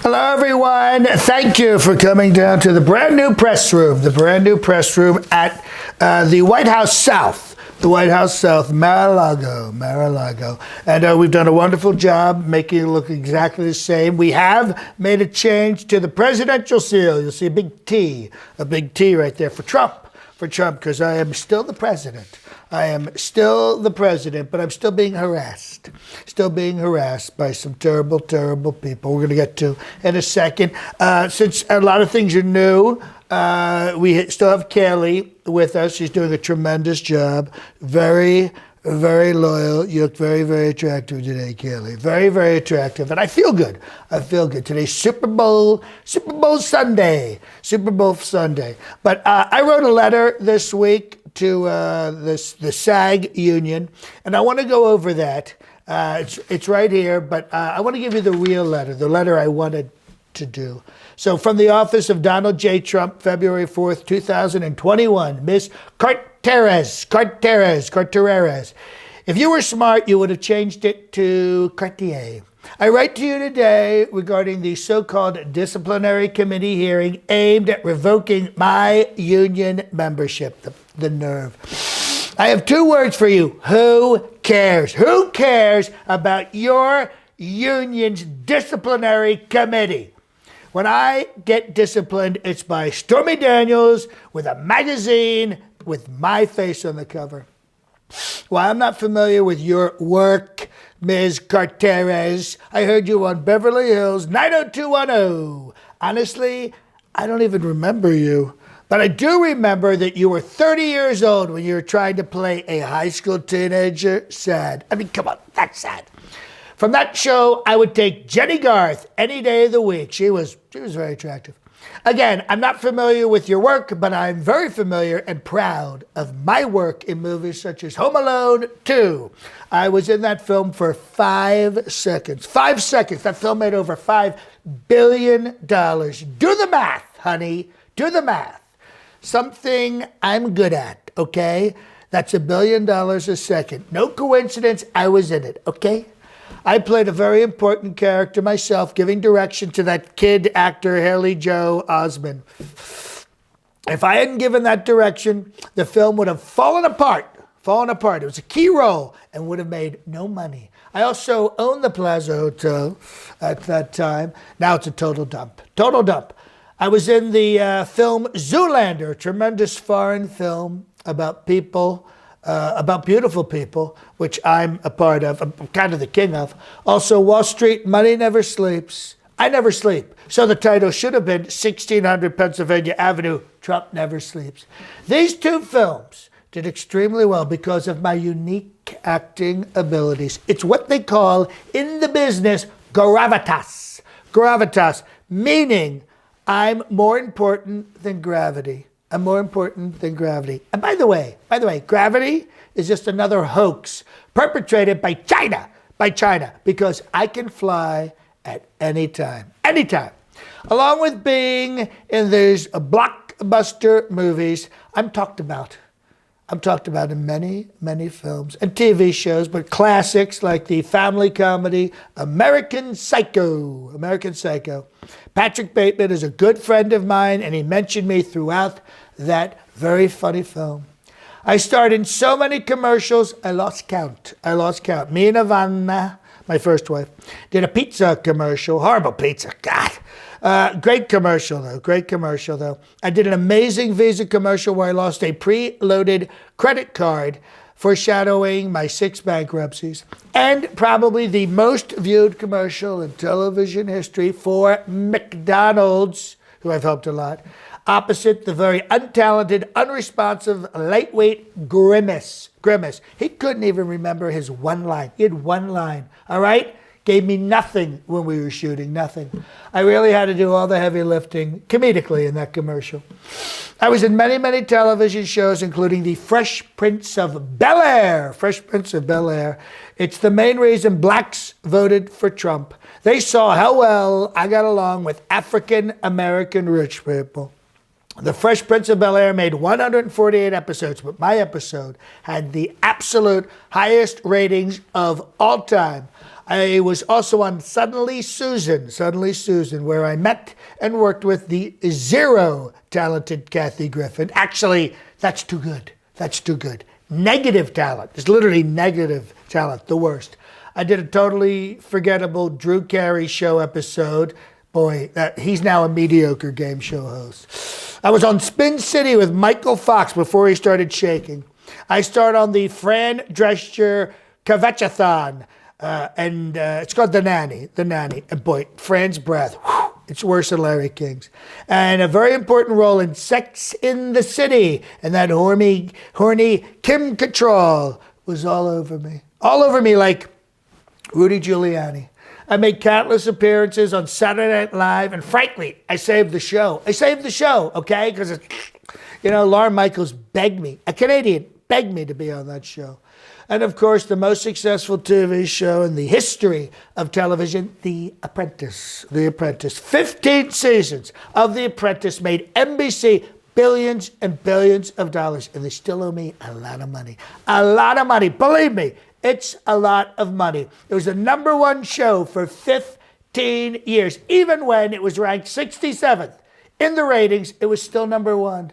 Hello, everyone. Thank you for coming down to the brand new press room at the White House South. The White House South, Mar-a-Lago. And we've done a wonderful job making it look exactly the same. We have made a change to the presidential seal. You'll see a big T right there for Trump, because I am still the president. I am still the president, but I'm still being harassed by some terrible, terrible people we're going to get to in a second. Since a lot of things are new, we still have Kaylee with us. She's doing a tremendous job. Very, very loyal. You look very, very attractive today, Kaylee. Very, very attractive. And I feel good. Today's Super Bowl Sunday. But I wrote a letter this week to the SAG union, and I want to go over that. It's right here, but I want to give you the real letter, the letter I wanted to do. So from the office of Donald J. Trump, February 4th, 2021, Miss Carteris. If you were smart, you would have changed it to Cartier. I write to you today regarding the so-called disciplinary committee hearing aimed at revoking my union membership. The nerve. I have two words for you. Who cares? Who cares about your union's disciplinary committee? When I get disciplined, it's by Stormy Daniels with a magazine with my face on the cover. Well, I'm not familiar with your work, Ms. Carteris. I heard you on Beverly Hills 90210. Honestly, I don't even remember you. But I do remember that you were 30 years old when you were trying to play a high school teenager. Sad. I mean, come on, that's sad. From that show, I would take Jenny Garth any day of the week. She was very attractive. Again, I'm not familiar with your work, but I'm very familiar and proud of my work in movies such as Home Alone 2. I was in that film for 5 seconds. 5 seconds. That film made over $5 billion. Do the math, honey. Do the math. Something I'm good at, okay? That's $1 billion a second. No coincidence, I was in it, okay? I played a very important character myself, giving direction to that kid actor, Haley Joel Osment. If I hadn't given that direction, the film would have fallen apart. It was a key role and would have made no money. I also owned the Plaza Hotel at that time. Now it's a total dump. I was in the film Zoolander, a tremendous foreign film about people, about beautiful people, which I'm a part of. I'm kind of the king of. Also, Wall Street, Money Never Sleeps. I never sleep. So the title should have been 1600 Pennsylvania Avenue, Trump Never Sleeps. These two films did extremely well because of my unique acting abilities. It's what they call in the business gravitas. Gravitas, meaning I'm more important than gravity. And by the way, gravity is just another hoax perpetrated by China, because I can fly at any time. Along with being in these blockbuster movies, I'm talked about in many, many films and TV shows, but classics like the family comedy American Psycho. Patrick Bateman is a good friend of mine, and he mentioned me throughout that very funny film. I starred in so many commercials, I lost count. Me and Ivana, my first wife, did a pizza commercial. Horrible pizza, God. Great commercial, though. I did an amazing Visa commercial where I lost a preloaded credit card, foreshadowing my 6 bankruptcies. And probably the most viewed commercial in television history for McDonald's, who I've helped a lot, opposite the very untalented, unresponsive, lightweight Grimace. He couldn't even remember his one line. He had one line, all right? Gave me nothing when we were shooting, nothing. I really had to do all the heavy lifting comedically in that commercial. I was in many, many television shows, including the Fresh Prince of Bel-Air. It's the main reason blacks voted for Trump. They saw how well I got along with African-American rich people. The Fresh Prince of Bel-Air made 148 episodes, but my episode had the absolute highest ratings of all time. I was also on Suddenly Susan, where I met and worked with the zero talented Kathy Griffin. Actually, that's too good. Negative talent. It's literally negative talent, the worst. I did a totally forgettable Drew Carey show episode. Boy, he's now a mediocre game show host. I was on Spin City with Michael Fox before he started shaking. I starred on the Fran Drescher Kvetchathon, and it's called The Nanny. And boy, Fran's breath, whew, it's worse than Larry King's. And a very important role in Sex in the City, and that horny Kim Cattrall was all over me like Rudy Giuliani. I made countless appearances on Saturday Night Live, and frankly, I saved the show, okay? Because, Lorne Michaels begged me, a Canadian, begged me to be on that show. And of course, the most successful TV show in the history of television, The Apprentice. 15 seasons of The Apprentice made NBC billions and billions of dollars, and they still owe me a lot of money. Believe me. It's a lot of money. It was the number one show for 15 years. Even when it was ranked 67th in the ratings, it was still number one.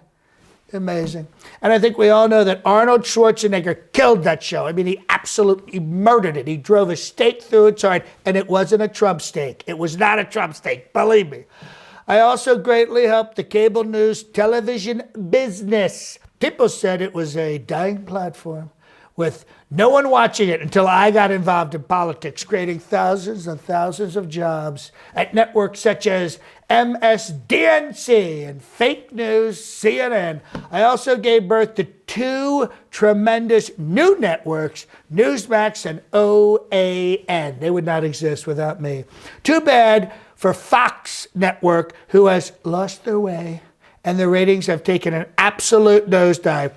Amazing. And I think we all know that Arnold Schwarzenegger killed that show. I mean, he absolutely murdered it. He drove a stake through its heart, and it wasn't a Trump stake. It was not a Trump stake, believe me. I also greatly helped the cable news television business. People said it was a dying platform, with no one watching it until I got involved in politics, creating thousands and thousands of jobs at networks such as MSDNC and fake news CNN. I also gave birth to two tremendous new networks, Newsmax and OAN. They would not exist without me. Too bad for Fox Network, who has lost their way, and the ratings have taken an absolute nosedive.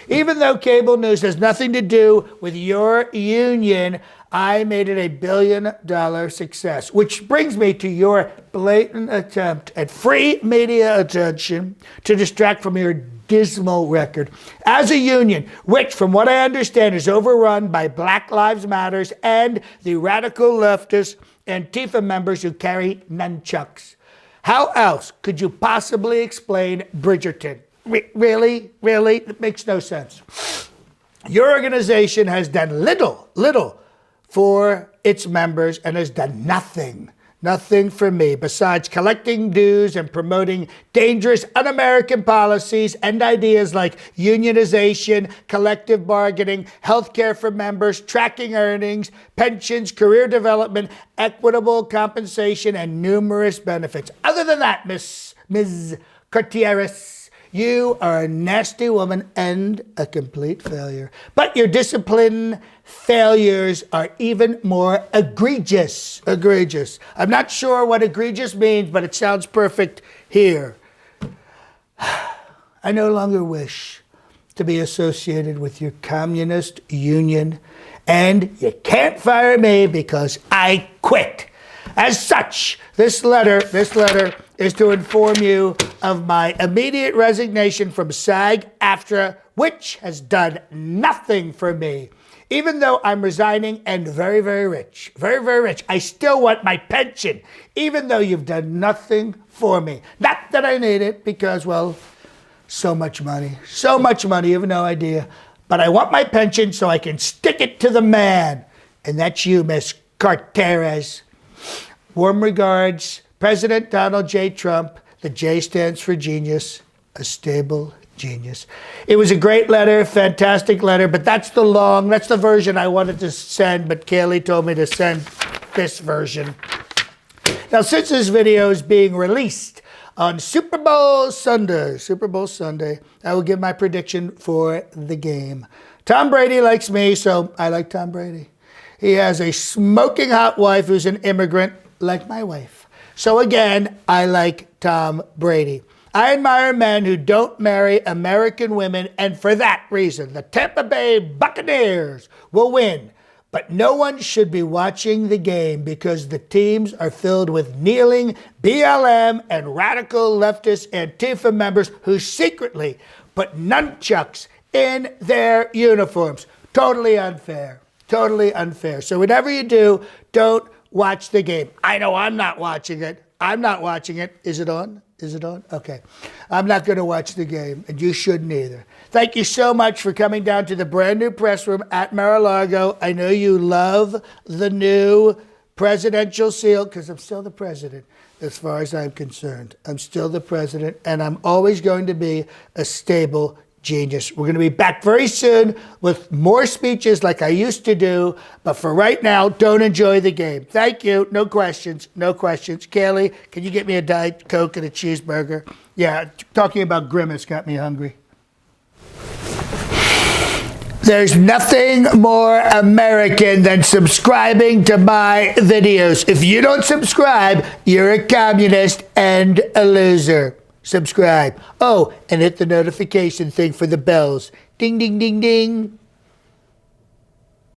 Even though cable news has nothing to do with your union, I made it a $1 billion success, which brings me to your blatant attempt at free media attention to distract from your dismal record. As a union, which from what I understand is overrun by Black Lives Matters and the radical leftist Antifa members who carry nunchucks, how else could you possibly explain Bridgerton? Really? It makes no sense. Your organization has done little for its members and has done nothing for me besides collecting dues and promoting dangerous un-American policies and ideas like unionization, collective bargaining, health care for members, tracking earnings, pensions, career development, equitable compensation, and numerous benefits. Other than that, Ms. Carteris, you are a nasty woman and a complete failure. But your discipline failures are even more egregious. I'm not sure what egregious means, but it sounds perfect here. I no longer wish to be associated with your communist union, and you can't fire me because I quit. As such, this letter is to inform you of my immediate resignation from SAG-AFTRA, which has done nothing for me. Even though I'm resigning and very, very rich, I still want my pension, even though you've done nothing for me. Not that I need it because, well, so much money, you have no idea. But I want my pension so I can stick it to the man. And that's you, Miss Carteris. Warm regards, President Donald J. Trump. The J stands for genius, a stable genius. It was a great letter, fantastic letter, but that's the version I wanted to send, but Kaylee told me to send this version. Now, since this video is being released on Super Bowl Sunday, I will give my prediction for the game. Tom Brady likes me, so I like Tom Brady. He has a smoking hot wife who's an immigrant, like my wife. So again, I like Tom Brady. I admire men who don't marry American women, and for that reason, the Tampa Bay Buccaneers will win. But no one should be watching the game because the teams are filled with kneeling BLM and radical leftist Antifa members who secretly put nunchucks in their uniforms. Totally unfair. Totally unfair. So whatever you do, don't watch the game. I know I'm not watching it. I'm not watching it. Is it on? Is it on? Okay. I'm not going to watch the game, and you shouldn't either. Thank you so much for coming down to the brand new press room at Mar-a-Lago. I know you love the new presidential seal, because I'm still the president as far as I'm concerned. I'm still the president, and I'm always going to be a stable genius. We're going to be back very soon with more speeches like I used to do. But for right now, don't enjoy the game. Thank you. No questions. No questions. Kaylee, can you get me a Diet Coke and a cheeseburger? Yeah, talking about Grimace got me hungry. There's nothing more American than subscribing to my videos. If you don't subscribe, you're a communist and a loser. Subscribe. Oh, and hit the notification thing for the bells. Ding, ding, ding, ding.